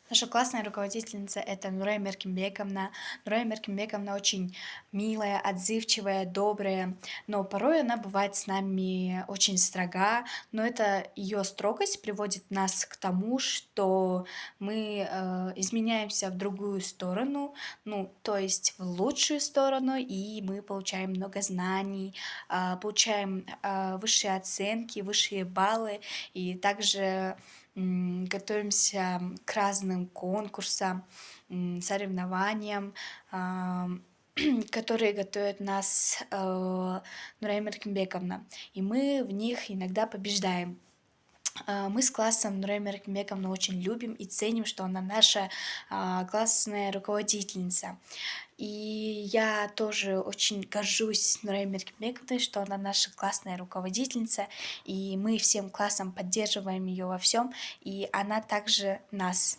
Наша классная руководительница — это Нурая Меркинбековна. Нурая Меркинбековна очень милая, отзывчивая, добрая, но порой она бывает с нами очень строга, но это ее строгость приводит нас к тому, что мы изменяемся в другую сторону, ну, то есть в лучшую сторону, и мы получаем много знаний, получаем высшие оценки, высшие баллы, и также готовимся к разным конкурсам, соревнованиям, ам, которые готовит нас Нурая Меркинбековна, и мы в них иногда побеждаем. Мы с классом Нурай Меркинбековну очень любим и ценим, что она наша классная руководительница. И я тоже очень горжусь Нурай Меркинбековной, что она наша классная руководительница, и мы всем классом поддерживаем ее во всем, и она также нас.